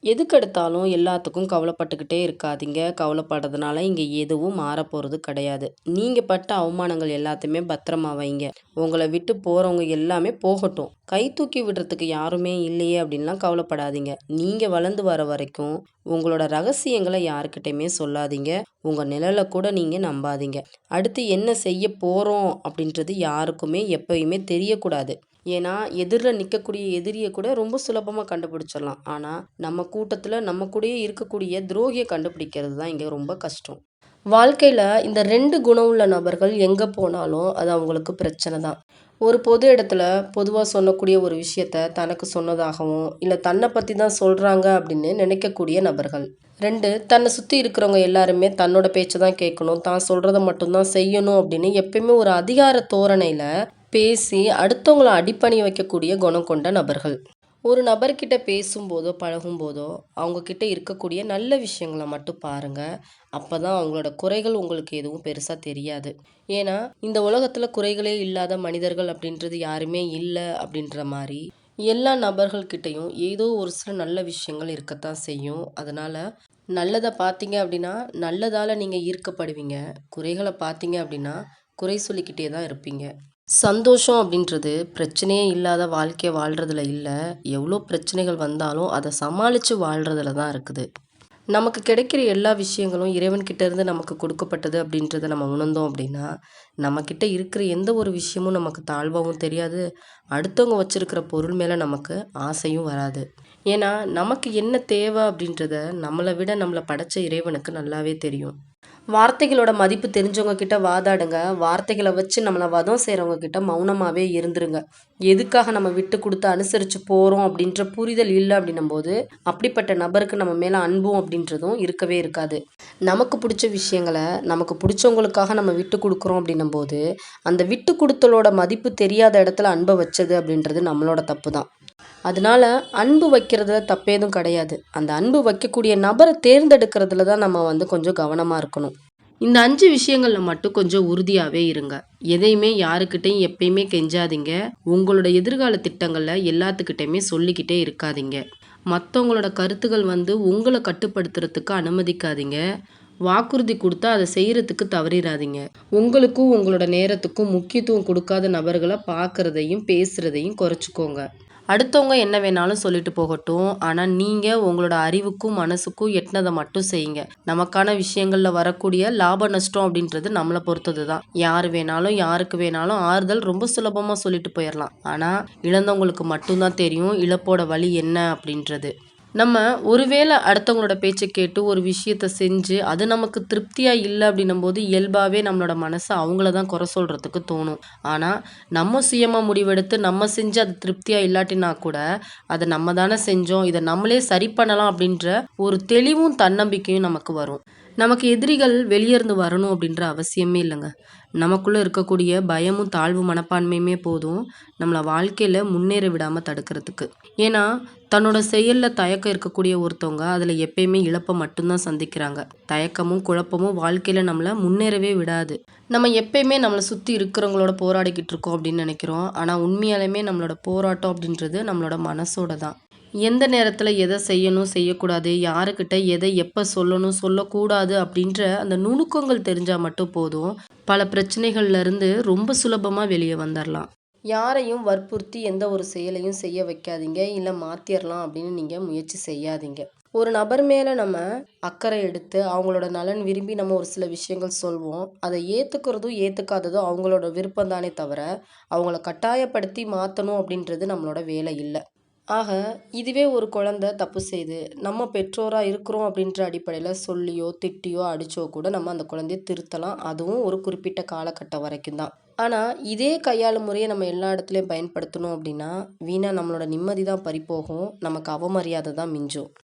எதுக்கெடுத்தாலும் எல்லாத்துக்கும் கவலைப்பட்டுக்கிட்டே இருக்காதீங்க. கவலைப்படுறதுனால இங்க எதுவும் மாறப்போறது கிடையாது. நீங்க பட்ட அவமானங்கள் எல்லாத்தையுமே பத்திரமா வைங்க. உங்கள விட்டு போறவங்க எல்லாமே போகட்டும். கை தூக்கி விடுறதுக்கு யாருமே இல்லையே அப்படின்லாம் கவலைப்படாதீங்க. நீங்க வளர்ந்து வர வரைக்கும் உங்களோட ரகசியங்கள யாருக்கிட்டயுமே சொல்லாதீங்க. உங்க நிழல கூட நீங்க நம்பாதீங்க. அடுத்து என்ன செய்ய போறோம் அப்படின்றது யாருக்குமே எப்பயுமே தெரியக்கூடாது. ஏன்னா, எதிர்ல நிக்கக்கூடிய எதிரிய கூட ரொம்ப சுலபமா கண்டுபிடிச்சிடலாம். ஆனா, நம்ம கூட்டத்துல நம்ம கூடயே இருக்கக்கூடிய துரோகிய கண்டுபிடிக்கிறது தான் இங்க ரொம்ப கஷ்டம். வாழ்க்கையில இந்த 2 குணம் உள்ள நபர்கள் எங்க போனாலும் அது அவங்களுக்கு பிரச்சனை தான். ஒரு பொது இடத்துல பொதுவா சொல்லக்கூடிய ஒரு விஷயத்த தனக்கு சொன்னதாகவும், இல்ல தன்னை பத்தி தான் சொல்றாங்க அப்படின்னு நினைக்கக்கூடிய நபர்கள். 2 தன்னை சுத்தி இருக்கிறவங்க எல்லாருமே தன்னோட பேச்ச தான் கேட்கணும், தான் சொல்றத மட்டும் தான் செய்யணும் அப்படின்னு எப்பயுமே ஒரு அதிகார தோரணையில பேசி அடுத்தவங்கள அடிபணிய வைக்கக்கூடிய குணம் கொண்ட நபர்கள். ஒரு நபர்கிட்ட பேசும்போதோ, பழகும்போதோ, அவங்க கிட்ட இருக்கக்கூடிய நல்ல விஷயங்கள மட்டும் பாருங்க. அப்பதான் அவங்களோட குறைகள் உங்களுக்கு எதுவும் பெருசா தெரியாது. ஏன்னா, இந்த உலகத்துல குறைகளே இல்லாத மனிதர்கள் அப்படின்றது யாருமே இல்ல அப்படின்ற மாரி, எல்லா நபர்கள் கிட்டயும் ஏதோ ஒரு சில நல்ல விஷயங்கள் இருக்கத்தான் செய்யும். அதனால நல்லத பார்த்தீங்க அப்படின்னா, நல்லதால நீங்க ஈர்க்கப்படுவீங்க. குறைகள பார்த்தீங்க அப்படின்னா, குறை சொல்லிக்கிட்டே தான் இருப்பீங்க. சந்தோஷம் அப்படின்றது பிரச்சனையே இல்லாத வாழ்க்கைய வாழ்றதுல இல்ல. எவ்வளோ பிரச்சனைகள் வந்தாலும் அத சமாளிச்சு வாழ்றதுல தான் இருக்குது. நமக்கு கிடைக்கிற எல்லா விஷயங்களும் இறைவன்கிட்ட இருந்து நமக்கு கொடுக்கப்பட்டது அப்படின்றத நம்ம உணர்ந்தோம் அப்படின்னா, நம்மக்கிட்ட இருக்கிற எந்த ஒரு விஷயமும் நமக்கு தாழ்வாவும் தெரியாது. அடுத்தவங்க வச்சிருக்கிற பொருள் மேல நமக்கு ஆசையும் வராது. ஏன்னா, நமக்கு என்ன தேவை அப்படின்றத நம்மள விட நம்மள படைச்ச இறைவனுக்கு நல்லாவே தெரியும். வார்த்தைகளோட மதிப்பு தெரிஞ்சவங்க கிட்ட வாதாடுங்க. வார்த்தைகள வச்சு நம்மள வதம் செய்றவங்க கிட்ட மௌனமாவே இருந்துருங்க. எதுக்காக நம்ம விட்டு குடுத்து அனுசரிச்சு போறோம் அப்படின்ற புரிதல் இல்ல அப்படின்னும்போது, அப்படிப்பட்ட நபருக்கு நம்ம மேல அன்பும் அப்படின்றதும் இருக்கவே இருக்காது. நமக்கு புடிச்ச விஷயங்கள, நமக்கு புடிச்சவங்களுக்காக நம்ம விட்டு குடுக்குறோம் அப்படின்னும்போது, அந்த விட்டு குடுத்தலோட மதிப்பு தெரியாத இடத்துல அன்ப வச்சது அப்படின்றது நம்மளோட தப்பு தான். அதனால அன்பு வைக்கிறதுல தப்பேதும் கிடையாது. அந்த அன்பு வைக்கக்கூடிய நபர தேர்ந்தெடுக்கிறதுல தான் நம்ம கொஞ்சம் கவனமா இருக்கணும். இந்த 5 விஷயங்கள்ல மட்டும் கொஞ்சம் உறுதியாவே இருங்க. எதையுமே யாருக்கிட்டயும் எப்பயுமே கெஞ்சாதீங்க. உங்களோட எதிர்கால திட்டங்கள எல்லாத்துக்கிட்டயுமே சொல்லிக்கிட்டே இருக்காதீங்க. மத்தவங்களோட கருத்துக்கள் உங்கள கட்டுப்படுத்துறதுக்கு அனுமதிக்காதீங்க. வாக்குறுதி குடுத்தா அத செய்றதுக்கு தவறிறாதீங்க. உங்களுக்கும் உங்களோட நேரத்துக்கும் முக்கியத்துவம் குடுக்காத நபர்கள பார்க்கறதையும், பேசுறதையும் குறைச்சுக்கோங்க. அடுத்தவங்க என்ன வேணாலும் சொல்லிட்டு போகட்டும். ஆனா நீங்க உங்களோட அறிவுக்கும், மனசுக்கும் எட்டுனத மட்டும் செய்யுங்க. நமக்கான விஷயங்கள்ல வரக்கூடிய லாப நஷ்டம் அப்படின்றது நம்மள பொறுத்தது தான். யாரு வேணாலும், யாருக்கு வேணாலும் ஆறுதல் ரொம்ப சுலபமா சொல்லிட்டு போயிரலாம். ஆனா இழந்தவங்களுக்கு மட்டும் தான் தெரியும் இழப்போட வலி என்ன அப்படின்றது. நம்ம ஒருவேளை அடுத்தவங்களோட பேச்ச கேட்டு ஒரு விஷயத்த செஞ்சு, அது நமக்கு திருப்தியா இல்ல அப்படின்னும்போது, இயல்பாவே நம்மளோட மனசு அவங்கள தான் குறை சொல்றதுக்கு தோணும். ஆனா, நம்ம சுயமா முடிவெடுத்து நம்ம செஞ்சு அது திருப்தியா இல்லாட்டினா கூட, அத நம்ம தானே செஞ்சோம். இத நம்மளே சரி பண்ணலாம் அப்படின்ற ஒரு தெளிவும், தன்னம்பிக்கையும் நமக்கு வரும். நமக்கு எதிரிகள் வெளிய இருந்து வரணும் அப்படின்ற அவசியமே இல்லங்க. நமக்குள்ள இருக்கக்கூடிய பயமும், தாழ்வு மனப்பான்மையுமே போதும், நம்மள வாழ்க்கையில முன்னேற விடாம தடுக்கிறதுக்கு. ஏன்னா, தன்னோட செயல்ல தயக்கம் இருக்கக்கூடிய ஒருத்தவங்க, அதுல எப்பயுமே இழப்ப மட்டும் தான் சந்திக்கிறாங்க. தயக்கமும், குழப்பமும் வாழ்க்கையில நம்மள முன்னேறவே விடாது. நம்ம எப்பயுமே நம்மள சுத்தி இருக்கிறவங்களோட போராடிக்கிட்டு இருக்கோம் அப்படின்னு நெனைக்கிறோம். ஆனா, உண்மையாலுமே நம்மளோட போராட்டம் அப்படின்றது நம்மளோட மனசோட தான். எந்த நேரத்துல எத செய்யணும், செய்யக்கூடாது, யாருக்கிட்ட எதை எப்ப சொல்லணும், சொல்லக்கூடாது அப்படின்ற அந்த நுணுக்கங்கள் தெரிஞ்சா மட்டும் போதும். பல பிரச்சனைகள்ல இருந்து ரொம்ப சுலபமா வெளிய வந்துரலாம். யாரையும் வற்புறுத்தி எந்த ஒரு செயலையும் செய்ய வைக்காதீங்க. இல்ல மாத்திரலாம் அப்படின்னு நீங்க முயற்சி செய்யாதீங்க. ஒரு நபர் மேல நம்ம அக்கறை எடுத்து, அவங்களோட நலன் விரும்பி நம்ம ஒரு சில விஷயங்கள் சொல்வோம். அத ஏத்துக்கிறதும், ஏத்துக்காததும் அவங்களோட விருப்பம் தானே தவிர, அவங்கள கட்டாயப்படுத்தி மாத்தணும் அப்படின்றது நம்மளோட வேலை இல்ல. ஆக, இதுவே ஒரு குழந்தை தப்பு செய்யுது. நம்ம பெற்றோரா இருக்கிறோம் அப்படின்ற அடிப்படையில சொல்லியோ, திட்டியோ, அடிச்சோ கூட நம்ம அந்த குழந்தைய திருத்தலாம். அதுவும் ஒரு குறிப்பிட்ட காலகட்டம் வரைக்கும் தான். ஆனா, இதே கையாளும் முறைய நம்ம எல்லா இடத்துலயும் பயன்படுத்தணும் அப்படின்னா, வீணா நம்மளோட நிம்மதி தான் பறிபோகும். நமக்கு அவமரியாதை தான் மிஞ்சும்.